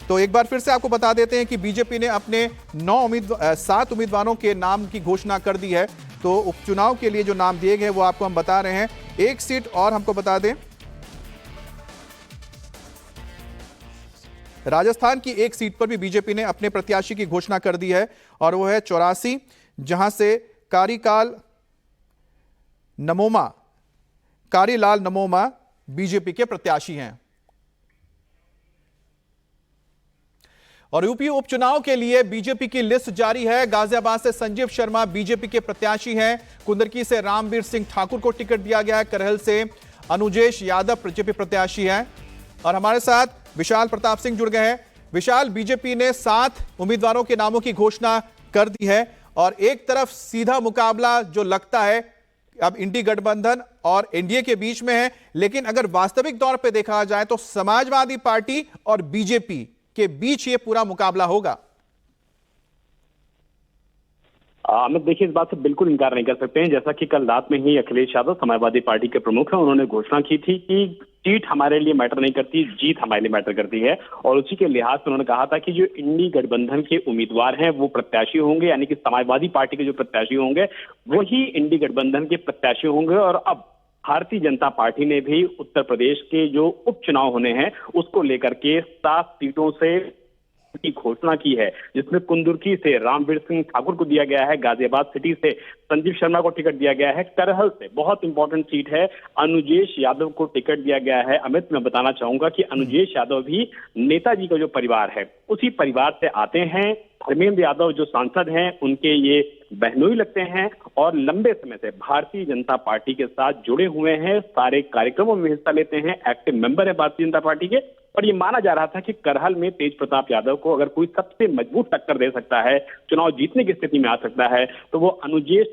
तो एक बार फिर से आपको बता देते हैं कि बीजेपी ने अपने 7 उम्मीदवारों के नाम की घोषणा कर दी है। तो उपचुनाव के लिए जो नाम दिए गए वो आपको हम बता रहे हैं। एक सीट और हमको बता दें, राजस्थान की एक सीट पर भी बीजेपी ने अपने प्रत्याशी की घोषणा कर दी है और वो है 84, जहां से कारीलाल नमोमा बीजेपी के प्रत्याशी हैं। और यूपी उपचुनाव के लिए बीजेपी की लिस्ट जारी है। गाजियाबाद से संजीव शर्मा बीजेपी के प्रत्याशी हैं। कुंदरकी से रामवीर सिंह ठाकुर को टिकट दिया गया है। करहल से अनुजेश यादव बीजेपी प्रत्याशी हैं। और हमारे साथ विशाल प्रताप सिंह जुड़ गए हैं। विशाल, बीजेपी ने 7 उम्मीदवारों के नामों की घोषणा कर दी है और एक तरफ सीधा मुकाबला जो लगता है अब इंडी गठबंधन और एनडीए के बीच में है, लेकिन अगर वास्तविक तौर पे देखा जाए तो समाजवादी पार्टी और बीजेपी के बीच ये पूरा मुकाबला होगा। अमित, देखिए, इस बात से बिल्कुल इनकार नहीं कर सकते हैं। जैसा कि कल रात में ही अखिलेश यादव समाजवादी पार्टी के प्रमुख हैं, उन्होंने घोषणा की थी कि सीट हमारे लिए मैटर नहीं करती, जीत हमारे लिए मैटर करती है। और उसी के लिहाज से उन्होंने कहा था कि जो इंडी गठबंधन के उम्मीदवार हैं वो प्रत्याशी होंगे, यानी कि समाजवादी पार्टी के जो प्रत्याशी होंगे वही इंडी गठबंधन के प्रत्याशी होंगे। और अब भारतीय जनता पार्टी ने भी उत्तर प्रदेश के जो उपचुनाव होने हैं उसको लेकर के 7 सीटों से की घोषणा की है, जिसमें कुंदुरकी से रामवीर सिंह ठाकुर को दिया गया है, गाजियाबाद सिटी से संजीव शर्मा को टिकट दिया गया है, करहल से बहुत इंपॉर्टेंट सीट है अनुजेश यादव को टिकट दिया गया है। अमित, मैं बताना चाहूंगा कि अनुजेश यादव भी नेताजी का जो परिवार है उसी परिवार से आते हैं। धर्मेंद्र यादव जो सांसद हैं उनके ये बहनोई लगते हैं और लंबे समय से भारतीय जनता पार्टी के साथ जुड़े हुए हैं, सारे कार्यक्रमों में हिस्सा लेते हैं, एक्टिव मेंबर है भारतीय जनता पार्टी के। और ये माना जा रहा था कि करहल में तेज प्रताप यादव को अगर कोई सबसे मजबूत टक्कर दे सकता है, चुनाव जीतने की स्थिति में आ सकता है, तो वो अनुजेश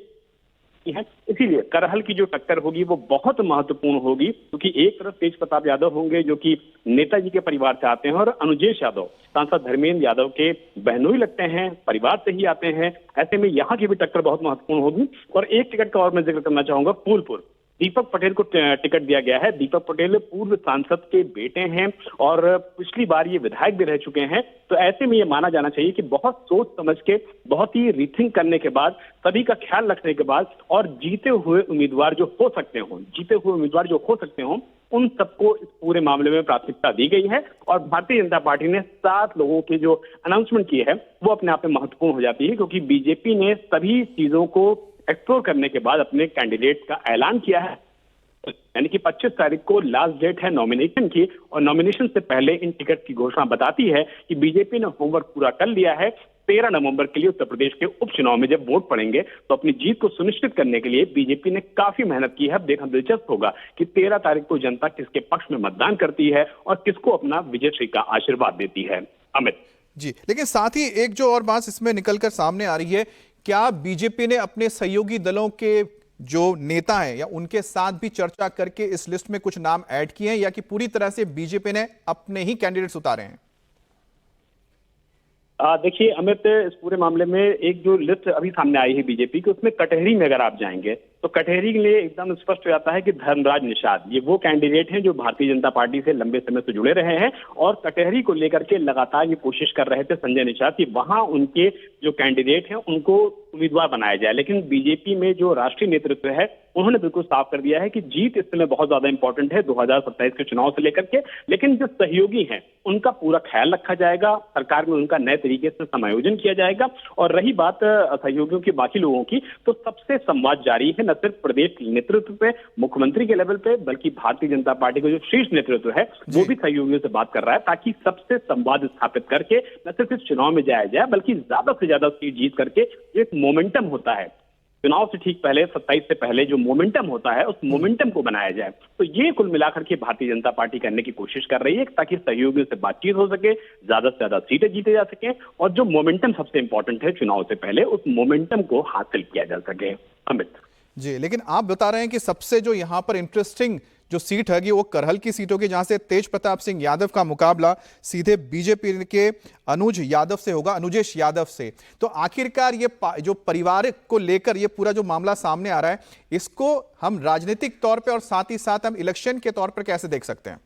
है। इसीलिए करहल की जो टक्कर होगी वो बहुत महत्वपूर्ण होगी, क्योंकि एक तरफ तेज प्रताप यादव होंगे जो कि नेताजी के परिवार से आते हैं और अनुजेश यादव सांसद धर्मेंद्र यादव के बहनोई लगते हैं, परिवार से ही आते हैं। ऐसे में यहाँ की भी टक्कर बहुत महत्वपूर्ण होगी। और एक टिकट का और मैं जिक्र करना चाहूंगा, फूलपुर दीपक पटेल को टिकट दिया गया है। दीपक पटेल पूर्व सांसद के बेटे हैं और पिछली बार ये विधायक भी रह चुके हैं। तो ऐसे में ये माना जाना चाहिए कि बहुत सोच समझ के, बहुत ही रीथिंक करने के बाद, सभी का ख्याल रखने के बाद और जीते हुए उम्मीदवार जो हो सकते हों उन सबको इस पूरे मामले में प्राथमिकता दी गई है। और भारतीय जनता पार्टी ने 7 लोगों की जो अनाउंसमेंट की है वो अपने आप में महत्वपूर्ण हो जाती है, क्योंकि बीजेपी ने सभी चीजों को एक्सप्लोर करने के बाद अपने कैंडिडेट का ऐलान किया है। यानी कि 25 तारीख को लास्ट डेट है नॉमिनेशन की, और नॉमिनेशन से पहले इन टिकट की घोषणा बताती है कि बीजेपी ने होमवर्क पूरा कर लिया है। 13 नवंबर के लिए उत्तर प्रदेश के उपचुनाव में जब वोट पड़ेंगे तो अपनी जीत को सुनिश्चित करने के लिए बीजेपी ने काफी मेहनत की है। अब देखना दिलचस्प होगा कि 13 तारीख को जनता किसके पक्ष में मतदान करती है और किसको अपना विजयश्री का आशीर्वाद देती है। अमित जी, लेकिन साथ ही एक जो और बात इसमें निकलकर सामने आ रही है, क्या बीजेपी ने अपने सहयोगी दलों के जो नेता हैं या उनके साथ भी चर्चा करके इस लिस्ट में कुछ नाम ऐड किए हैं, या कि पूरी तरह से बीजेपी ने अपने ही कैंडिडेट्स उतारे हैं? देखिए अमित, इस पूरे मामले में एक जो लिस्ट अभी सामने आई है बीजेपी की, उसमें कटहरी में अगर आप जाएंगे तो कटहरी के लिए एकदम स्पष्ट हो जाता है कि धर्मराज निषाद ये वो कैंडिडेट हैं जो भारतीय जनता पार्टी से लंबे समय से जुड़े रहे हैं। और कटहरी को लेकर के लगातार ये कोशिश कर रहे थे संजय निषाद कि वहां उनके जो कैंडिडेट हैं उनको उम्मीदवार बनाया जाए, लेकिन बीजेपी में जो राष्ट्रीय नेतृत्व है उन्होंने बिल्कुल साफ कर दिया है कि जीत इस समय बहुत ज्यादा इंपॉर्टेंट है 2027 के चुनाव से लेकर के, लेकिन जो सहयोगी हैं उनका पूरा ख्याल रखा जाएगा, सरकार में उनका नए तरीके से समायोजन किया जाएगा। और रही बात सहयोगियों की, बाकी लोगों की, तो सबसे संवाद जारी है, न सिर्फ प्रदेश नेतृत्व पे, मुख्यमंत्री के लेवल पे, बल्कि भारतीय जनता पार्टी का जो शीर्ष नेतृत्व है वो भी सहयोगियों से बात कर रहा है, ताकि सबसे संवाद स्थापित करके न सिर्फ इस चुनाव में जाया जाए बल्कि ज्यादा से ज्यादा सीट जीत करके एक मोमेंटम होता है चुनाव से ठीक पहले, 27 से पहले जो मोमेंटम होता है उस मोमेंटम को बनाया जाए। तो ये कुल मिलाकर के भारतीय जनता पार्टी करने की कोशिश कर रही है, ताकि सहयोगियों से बातचीत हो सके, ज्यादा से ज्यादा सीटें जीते जा सके और जो मोमेंटम सबसे इंपॉर्टेंट है चुनाव से पहले, उस मोमेंटम को हासिल किया जा सके। अमित जी, लेकिन आप बता रहे हैं कि सबसे जो यहां पर इंटरेस्टिंग जो सीट है वो करहल की सीट होगी, जहां से तेज प्रताप सिंह यादव का मुकाबला सीधे बीजेपी के अनुजेश यादव से। तो आखिरकार ये जो परिवार को लेकर ये पूरा जो मामला सामने आ रहा है, इसको हम राजनीतिक तौर पे और साथ ही साथ हम इलेक्शन के तौर पर कैसे देख सकते हैं?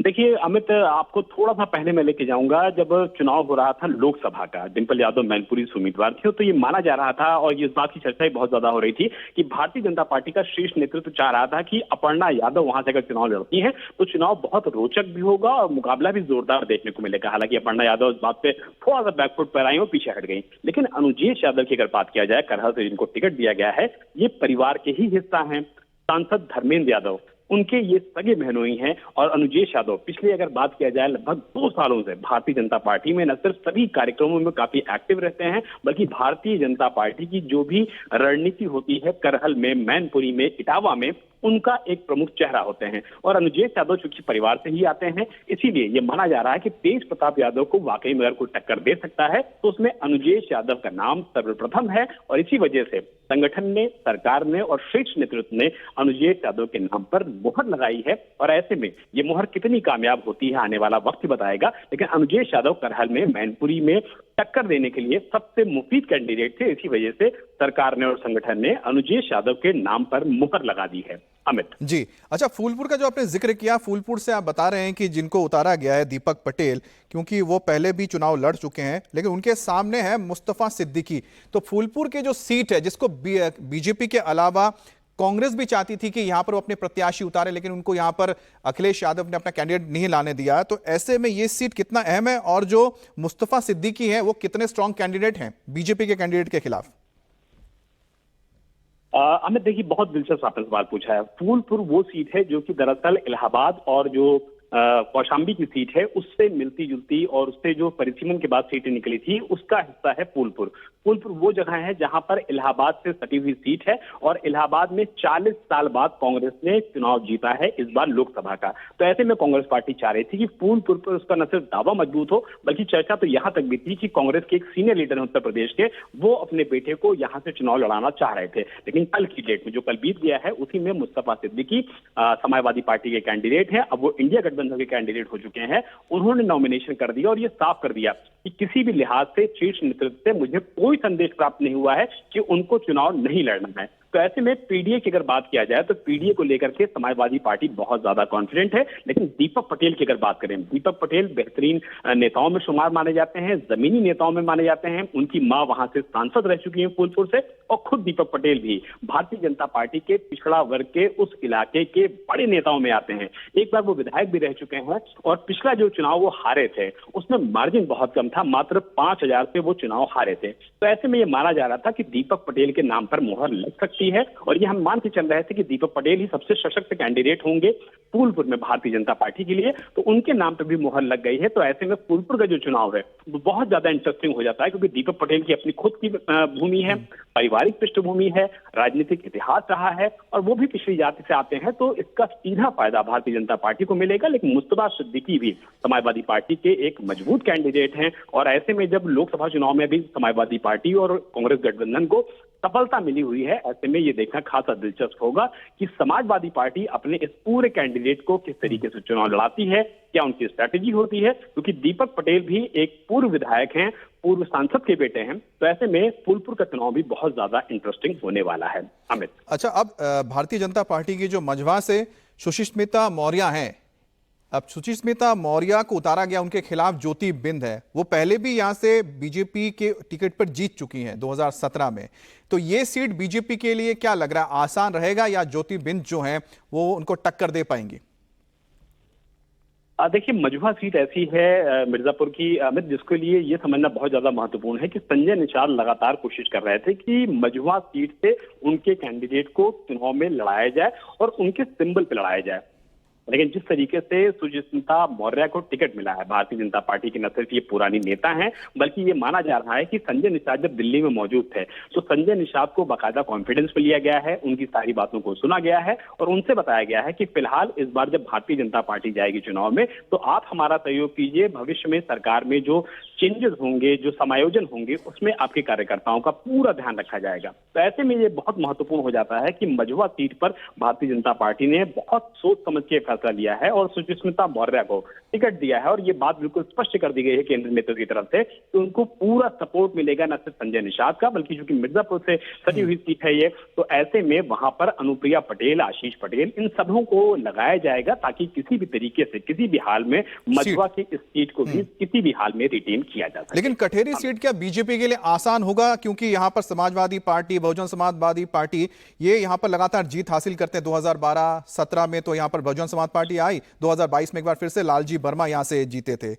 देखिए अमित, आपको थोड़ा सा पहले मैं लेके जाऊंगा जब चुनाव हो रहा था लोकसभा का। डिंपल यादव मैनपुरी से उम्मीदवार थे, तो ये माना जा रहा था और ये इस बात की चर्चा बहुत ज्यादा हो रही थी कि भारतीय जनता पार्टी का शीर्ष नेतृत्व चाह रहा था कि अपर्णा यादव वहां से अगर चुनाव लड़ती हैं तो चुनाव बहुत रोचक भी होगा और मुकाबला भी जोरदार देखने को मिलेगा। हालांकि अपर्णा यादव इस बात पे थोड़ा सा बैकफुट पर आई और पीछे हट गई, लेकिन अनुजेश यादव की अगर बात किया जाए, करहल से जिनको टिकट दिया गया है, ये परिवार के ही हिस्सा हैं। सांसद धर्मेंद्र यादव, उनके ये सगे बहनोई हैं। और अनुजेश यादव पिछले अगर बात किया जाए लगभग 2 सालों से भारतीय जनता पार्टी में न सिर्फ सभी कार्यक्रमों में काफी एक्टिव रहते हैं, बल्कि भारतीय जनता पार्टी की जो भी रणनीति होती है करहल में, मैनपुरी में, इटावा में, उनका एक प्रमुख चेहरा होते हैं। और अनुजेश यादव चूंकि परिवार से ही आते हैं, इसीलिए ये माना जा रहा है कि तेज प्रताप यादव को वाकई में अगर कोई टक्कर दे सकता है तो उसमें अनुजेश यादव का नाम सर्वप्रथम है। और इसी वजह से संगठन ने, सरकार ने और शीर्ष नेतृत्व ने अनुजेश यादव के नाम पर मुहर लगाई है। और ऐसे में ये मुहर कितनी कामयाब होती है आने वाला वक्त ही बताएगा, लेकिन अनुजेश यादव करहल में, मैनपुरी में टक्कर देने के लिए सबसे मुफीद कैंडिडेट थे। इसी वजह से सरकार ने और संगठन ने अनुजेश यादव के नाम पर मुहर लगा दी है। अमित जी, अच्छा, फूलपुर का जो आपने जिक्र किया, फूलपुर से आप बता रहे हैं कि जिनको उतारा गया है दीपक पटेल, क्योंकि वो पहले भी चुनाव लड़ चुके हैं, लेकिन उनके सामने है मुस्तफा सिद्दीकी। तो फूलपुर के जो सीट है, जिसको बीजेपी के अलावा कांग्रेस भी चाहती थी कि यहां पर वो अपने प्रत्याशी उतारे, लेकिन उनको यहां पर अखिलेश यादव ने अपना कैंडिडेट नहीं लाने दिया, तो ऐसे में ये सीट कितना अहम है और जो मुस्तफा सिद्दीकी है वो कितने स्ट्रांग कैंडिडेट हैं बीजेपी के कैंडिडेट के खिलाफ? अमित देखिए, बहुत दिलचस्प आपने सवाल पूछा है। फूलपुर वो सीट है जो कि दरअसल इलाहाबाद और जो कौशाम्बी की सीट है उससे मिलती जुलती और उससे जो परिसीमन के बाद सीटें निकली थी उसका हिस्सा है फूलपुर। फूलपुर वो जगह है जहां पर इलाहाबाद से सटी हुई सीट है और इलाहाबाद में 40 साल बाद कांग्रेस ने चुनाव जीता है, इस बार लोकसभा का। तो ऐसे में कांग्रेस पार्टी चाह रही थी कि फूलपुर पर उसका न सिर्फ दावा मजबूत हो, बल्कि चर्चा तो यहां तक भी थी कि कांग्रेस के एक सीनियर लीडर हैं उत्तर प्रदेश के, वो अपने बेटे को यहां से चुनाव लड़ाना चाह रहे थे। लेकिन कल की डेट में, जो कल बीत गया है, उसी में मुस्तफा सिद्दीकी समाजवादी पार्टी के कैंडिडेट हैं, अब वो इंडिया गठबंधन के कैंडिडेट हो चुके हैं। उन्होंने नॉमिनेशन कर दिया और ये साफ कर दिया कि किसी भी लिहाज से शीर्ष नेतृत्व से मुझे कोई संदेश प्राप्त नहीं हुआ है कि उनको चुनाव नहीं लड़ना है। तो ऐसे में पीडीए की अगर बात किया जाए तो पीडीए को लेकर के समाजवादी पार्टी बहुत ज्यादा कॉन्फिडेंट है। लेकिन दीपक पटेल की अगर बात करें, दीपक पटेल बेहतरीन नेताओं में शुमार माने जाते हैं, जमीनी नेताओं में माने जाते हैं। उनकी मां वहां से सांसद रह चुकी है फूलपुर से, और खुद दीपक पटेल भी भारतीय जनता पार्टी के पिछड़ा वर्ग के उस इलाके के बड़े नेताओं में आते हैं। एक बार वो विधायक भी रह चुके हैं और पिछला जो चुनाव वो हारे थे उसमें मार्जिन बहुत कम था, मात्र 5,000 से वो चुनाव हारे थे। तो ऐसे में ये माना जा रहा था कि दीपक पटेल के नाम पर मुहर लग सकती है और ये हम मान के चल रहे थे कि दीपक पटेल ही सबसे सशक्त कैंडिडेट होंगे फूलपुर में भारतीय जनता पार्टी के लिए। तो उनके नाम पर भी मुहर लग गई है। तो ऐसे में फूलपुर का जो चुनाव है वो बहुत ज्यादा इंटरेस्टिंग हो जाता है, क्योंकि दीपक पटेल की अपनी खुद की भूमि है, पारिवारिक पृष्ठभूमि है, राजनीतिक इतिहास रहा है और वो भी पिछड़ी जाति से आते हैं। तो इसका सीधा फायदा भारतीय जनता पार्टी को मिलेगा। लेकिन मुस्तफा सिद्दीकी भी समाजवादी पार्टी के एक मजबूत कैंडिडेट हैं और ऐसे में जब लोकसभा चुनाव में भी समाजवादी पार्टी और कांग्रेस गठबंधन को सफलता मिली हुई है, ऐसे में ये देखना खासा दिलचस्प होगा कि समाजवादी पार्टी अपने इस पूरे कैंडिडेट को किस तरीके से चुनाव लड़ाती है, क्या उनकी स्ट्रैटेजी होती है, क्योंकि दीपक पटेल भी एक पूर्व विधायक हैं, पूर्व सांसद के बेटे हैं। तो ऐसे में फूलपुर का चुनाव भी बहुत ज्यादा इंटरेस्टिंग होने वाला है। अमित, अच्छा, अब भारतीय जनता पार्टी की जो मझवा से सुचिस्मिता मौर्य हैं, अब सुचिस्मिता मौर्य को उतारा गया, उनके खिलाफ ज्योति बिंद है। वो पहले भी यहां से बीजेपी के टिकट पर जीत चुकी हैं 2017 में। तो ये सीट बीजेपी के लिए क्या लग रहा है, आसान रहेगा या ज्योति बिंद जो हैं वो उनको टक्कर दे पाएंगी? देखिए, मझवा सीट ऐसी है मिर्जापुर की अमित, जिसके लिए ये समझना बहुत ज्यादा महत्वपूर्ण है कि संजय निषाद लगातार कोशिश कर रहे थे कि मझवा सीट से उनके कैंडिडेट को चुनाव में लड़ाया जाए और उनके सिंबल पे लड़ाया जाए। लेकिन जिस तरीके से सुचिस्मिता मौर्य को टिकट मिला है, भारतीय जनता पार्टी के न सिर्फ ये पुरानी नेता हैं, बल्कि ये माना जा रहा है कि संजय निषाद जब दिल्ली में मौजूद थे तो संजय निषाद को बाकायदा कॉन्फिडेंस पे लिया गया है, उनकी सारी बातों को सुना गया है और उनसे बताया गया है कि फिलहाल इस बार जब भारतीय जनता पार्टी जाएगी चुनाव में तो आप हमारा सहयोग कीजिए, भविष्य में सरकार में जो चेंजेस होंगे, जो समायोजन होंगे, उसमें आपके कार्यकर्ताओं का पूरा ध्यान रखा जाएगा। तो ऐसे में ये बहुत महत्वपूर्ण हो जाता है कि मझवा सीट पर भारतीय जनता पार्टी ने बहुत सोच समझ के फैसला लिया है और सुष्मिता मौर्य को टिकट दिया है। और ये बात बिल्कुल स्पष्ट कर दी गई है केंद्रीय नेतृत्व की तरफ से कि उनको पूरा सपोर्ट मिलेगा, न सिर्फ संजय निषाद का, बल्कि चूंकि मिर्जापुर से सटी हुई सीट है ये, तो ऐसे में वहां पर अनुप्रिया पटेल, आशीष पटेल, इन सबों को लगाया जाएगा ताकि किसी भी तरीके से, किसी भी हाल में मझवा की इस सीट को भी किसी भी हाल में रिटेन किया जा सके। लेकिन कठेरी सीट क्या बीजेपी के लिए आसान होगा, क्योंकि यहां पर समाजवादी पार्टी, बहुजन समाजवादी पार्टी ये यहां पर लगातार जीत हासिल करते हैं। 2012-17 में तो यहां पर बहुजन समाज पार्टी आई, 2022 में एक बार फिर से लालजी वर्मा यहां से जीते थे।